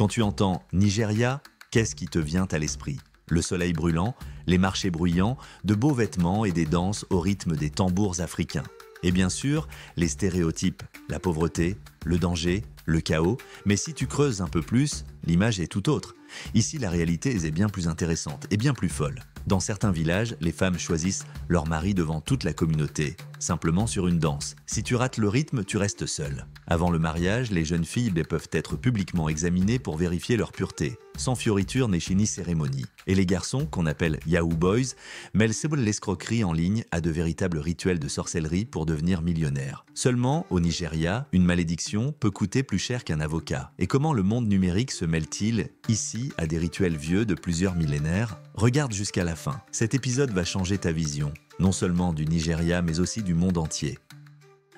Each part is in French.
Quand tu entends Nigeria, qu'est-ce qui te vient à l'esprit? Le soleil brûlant, les marchés bruyants, de beaux vêtements et des danses au rythme des tambours africains. Et bien sûr, les stéréotypes, la pauvreté, le danger, le chaos, mais si tu creuses un peu plus, l'image est tout autre. Ici, la réalité est bien plus intéressante et bien plus folle. Dans certains villages, les femmes choisissent leur mari devant toute la communauté, simplement sur une danse. Si tu rates le rythme, tu restes seul. Avant le mariage, les jeunes filles peuvent être publiquement examinées pour vérifier leur pureté, sans fioriture ni cérémonie. Et les garçons, qu'on appelle Yahoo Boys, mêlent l'escroquerie en ligne à de véritables rituels de sorcellerie pour devenir millionnaires. Seulement, au Nigeria, une malédiction peut coûter plus cher qu'un avocat. Et comment le monde numérique se mêle-t-il ici à des rituels vieux de plusieurs millénaires? Regarde jusqu'à la fin. Cet épisode va changer ta vision, non seulement du Nigeria, mais aussi du monde entier.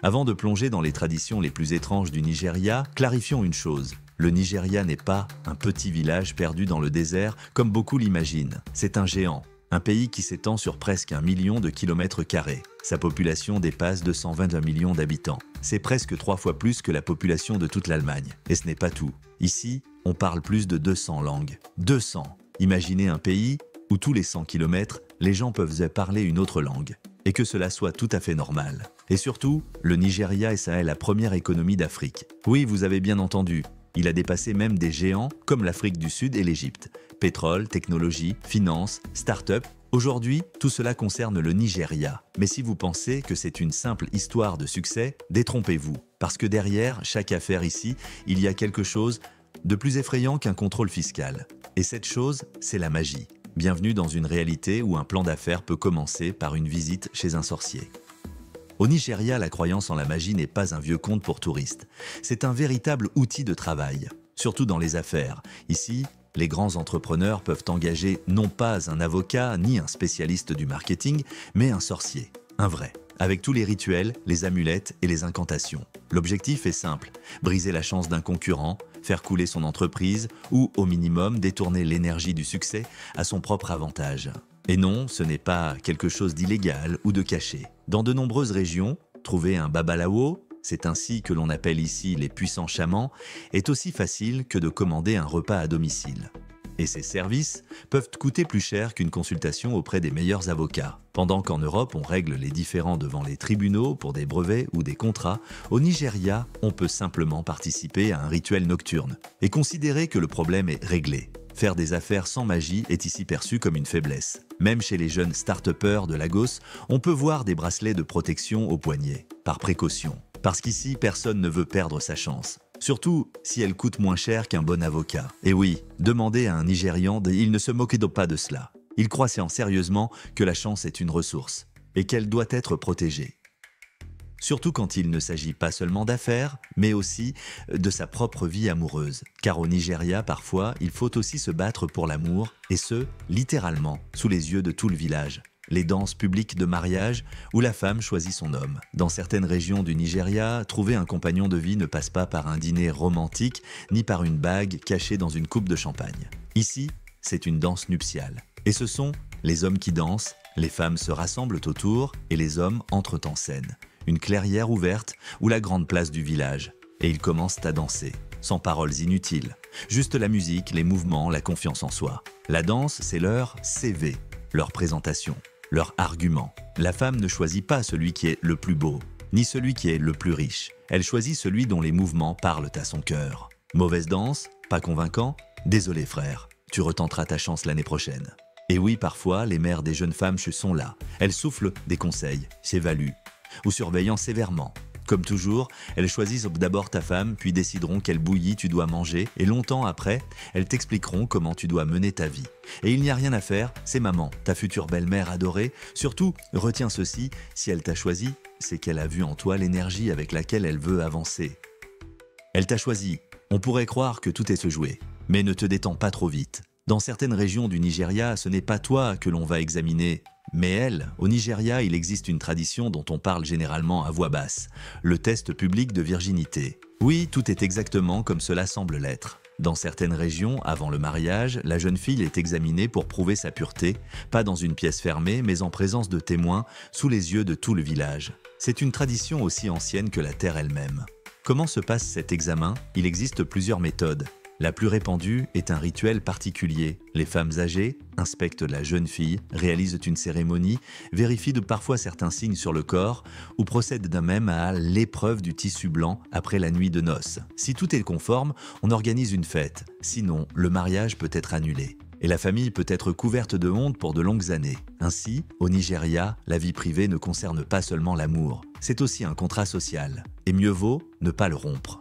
Avant de plonger dans les traditions les plus étranges du Nigeria, clarifions une chose. Le Nigeria n'est pas un petit village perdu dans le désert comme beaucoup l'imaginent. C'est un géant, un pays qui s'étend sur presque 1 million de kilomètres carrés. Sa population dépasse 222 millions d'habitants. C'est presque 3 fois plus que la population de toute l'Allemagne. Et ce n'est pas tout. Ici, on parle plus de 200 langues. 200! Imaginez un pays où tous les 100 km, les gens peuvent parler une autre langue. Et que cela soit tout à fait normal. Et surtout, le Nigeria est la première économie d'Afrique. Oui, vous avez bien entendu. Il a dépassé même des géants comme l'Afrique du Sud et l'Égypte. Pétrole, technologie, finance, start-up. Aujourd'hui, tout cela concerne le Nigeria. Mais si vous pensez que c'est une simple histoire de succès, détrompez-vous. Parce que derrière chaque affaire ici, il y a quelque chose de plus effrayant qu'un contrôle fiscal. Et cette chose, c'est la magie. Bienvenue dans une réalité où un plan d'affaires peut commencer par une visite chez un sorcier. Au Nigeria, la croyance en la magie n'est pas un vieux conte pour touristes. C'est un véritable outil de travail, surtout dans les affaires. Ici, les grands entrepreneurs peuvent engager non pas un avocat ni un spécialiste du marketing, mais un sorcier, un vrai, avec tous les rituels, les amulettes et les incantations. L'objectif est simple, briser la chance d'un concurrent, faire couler son entreprise ou, au minimum, détourner l'énergie du succès à son propre avantage. Et non, ce n'est pas quelque chose d'illégal ou de caché. Dans de nombreuses régions, trouver un babalawo, c'est ainsi que l'on appelle ici les puissants chamans, est aussi facile que de commander un repas à domicile. Et ces services peuvent coûter plus cher qu'une consultation auprès des meilleurs avocats. Pendant qu'en Europe, on règle les différends devant les tribunaux pour des brevets ou des contrats, au Nigeria, on peut simplement participer à un rituel nocturne et considérer que le problème est réglé. Faire des affaires sans magie est ici perçu comme une faiblesse. Même chez les jeunes start-upers de Lagos, on peut voir des bracelets de protection au poignet, par précaution. Parce qu'ici, personne ne veut perdre sa chance. Surtout si elle coûte moins cher qu'un bon avocat. Et oui, demandez à un Nigérian, il ne se moque donc pas de cela. Il croit sérieusement que la chance est une ressource et qu'elle doit être protégée. Surtout quand il ne s'agit pas seulement d'affaires, mais aussi de sa propre vie amoureuse. Car au Nigeria, parfois, il faut aussi se battre pour l'amour, et ce, littéralement, sous les yeux de tout le village. Les danses publiques de mariage où la femme choisit son homme. Dans certaines régions du Nigeria, trouver un compagnon de vie ne passe pas par un dîner romantique, ni par une bague cachée dans une coupe de champagne. Ici, c'est une danse nuptiale. Et ce sont les hommes qui dansent, les femmes se rassemblent autour et les hommes entrent en scène. Une clairière ouverte ou la grande place du village. Et ils commencent à danser, sans paroles inutiles. Juste la musique, les mouvements, la confiance en soi. La danse, c'est leur CV, leur présentation, leur argument. La femme ne choisit pas celui qui est le plus beau, ni celui qui est le plus riche. Elle choisit celui dont les mouvements parlent à son cœur. Mauvaise danse? Pas convaincant? Désolé frère, tu retenteras ta chance l'année prochaine. Et oui, parfois, les mères des jeunes femmes sont là. Elles soufflent des conseils, s'évaluent, ou surveillant sévèrement. Comme toujours, elles choisissent d'abord ta femme, puis décideront quelle bouillie tu dois manger, et longtemps après, elles t'expliqueront comment tu dois mener ta vie. Et il n'y a rien à faire, c'est maman, ta future belle-mère adorée. Surtout, retiens ceci, si elle t'a choisi, c'est qu'elle a vu en toi l'énergie avec laquelle elle veut avancer. Elle t'a choisi. On pourrait croire que tout est se jouer, mais ne te détends pas trop vite. Dans certaines régions du Nigeria, ce n'est pas toi que l'on va examiner, mais elle. Au Nigeria, il existe une tradition dont on parle généralement à voix basse, le test public de virginité. Oui, tout est exactement comme cela semble l'être. Dans certaines régions, avant le mariage, la jeune fille est examinée pour prouver sa pureté, pas dans une pièce fermée, mais en présence de témoins, sous les yeux de tout le village. C'est une tradition aussi ancienne que la terre elle-même. Comment se passe cet examen? Il existe plusieurs méthodes. La plus répandue est un rituel particulier. Les femmes âgées inspectent la jeune fille, réalisent une cérémonie, vérifient parfois certains signes sur le corps ou procèdent d'un même à l'épreuve du tissu blanc après la nuit de noces. Si tout est conforme, on organise une fête. Sinon, le mariage peut être annulé. Et la famille peut être couverte de honte pour de longues années. Ainsi, au Nigeria, la vie privée ne concerne pas seulement l'amour. C'est aussi un contrat social. Et mieux vaut ne pas le rompre.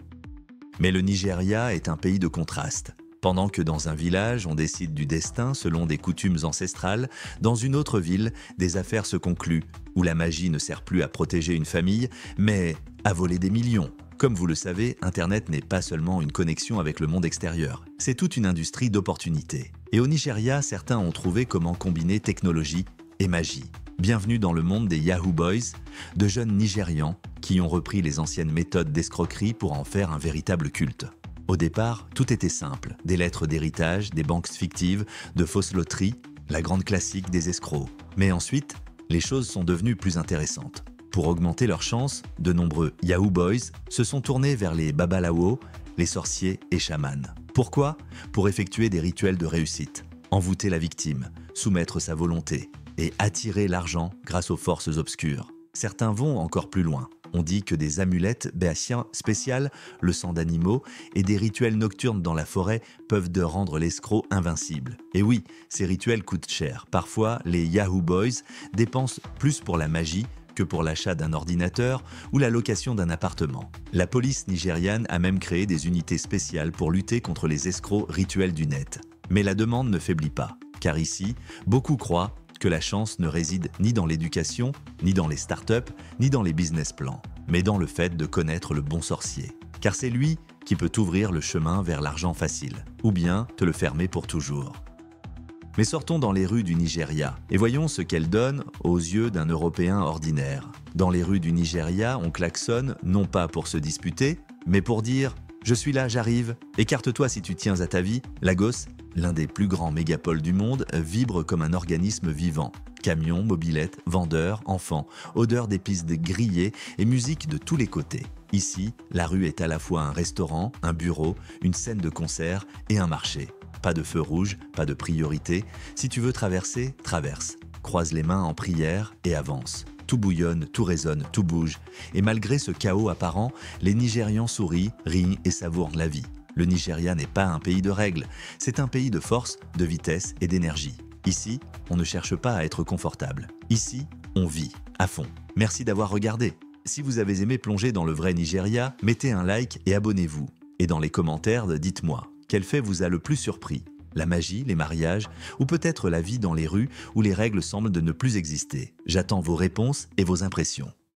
Mais le Nigeria est un pays de contrastes. Pendant que dans un village, on décide du destin selon des coutumes ancestrales, dans une autre ville, des affaires se concluent, où la magie ne sert plus à protéger une famille, mais à voler des millions. Comme vous le savez, Internet n'est pas seulement une connexion avec le monde extérieur, c'est toute une industrie d'opportunités. Et au Nigeria, certains ont trouvé comment combiner technologie et magie. Bienvenue dans le monde des Yahoo Boys, de jeunes Nigérians qui ont repris les anciennes méthodes d'escroquerie pour en faire un véritable culte. Au départ, tout était simple, des lettres d'héritage, des banques fictives, de fausses loteries, la grande classique des escrocs. Mais ensuite, les choses sont devenues plus intéressantes. Pour augmenter leurs chances, de nombreux Yahoo Boys se sont tournés vers les babalawo, les sorciers et chamans. Pourquoi ? Pour effectuer des rituels de réussite, envoûter la victime, soumettre sa volonté et attirer l'argent grâce aux forces obscures. Certains vont encore plus loin. On dit que des amulettes béatiens spéciales, le sang d'animaux et des rituels nocturnes dans la forêt peuvent rendre l'escroc invincible. Et oui, ces rituels coûtent cher. Parfois, les Yahoo Boys dépensent plus pour la magie que pour l'achat d'un ordinateur ou la location d'un appartement. La police nigériane a même créé des unités spéciales pour lutter contre les escrocs rituels du net. Mais la demande ne faiblit pas, car ici, beaucoup croient que la chance ne réside ni dans l'éducation, ni dans les startups, ni dans les business plans, mais dans le fait de connaître le bon sorcier. Car c'est lui qui peut t'ouvrir le chemin vers l'argent facile, ou bien te le fermer pour toujours. Mais sortons dans les rues du Nigeria et voyons ce qu'elle donne aux yeux d'un Européen ordinaire. Dans les rues du Nigeria, on klaxonne non pas pour se disputer, mais pour dire « Je suis là, j'arrive, écarte-toi si tu tiens à ta vie ». Lagos, l'un des plus grands mégapoles du monde, vibre comme un organisme vivant. Camions, mobylettes, vendeurs, enfants, odeur d'épices grillées et musique de tous les côtés. Ici, la rue est à la fois un restaurant, un bureau, une scène de concert et un marché. Pas de feu rouge, pas de priorité. Si tu veux traverser, traverse. Croise les mains en prière et avance. Tout bouillonne, tout résonne, tout bouge. Et malgré ce chaos apparent, les Nigérians sourient, rient et savourent la vie. Le Nigeria n'est pas un pays de règles, c'est un pays de force, de vitesse et d'énergie. Ici, on ne cherche pas à être confortable. Ici, on vit, à fond. Merci d'avoir regardé. Si vous avez aimé plonger dans le vrai Nigeria, mettez un like et abonnez-vous. Et dans les commentaires, dites-moi, quel fait vous a le plus surpris ? La magie, les mariages, ou peut-être la vie dans les rues où les règles semblent de ne plus exister. J'attends vos réponses et vos impressions.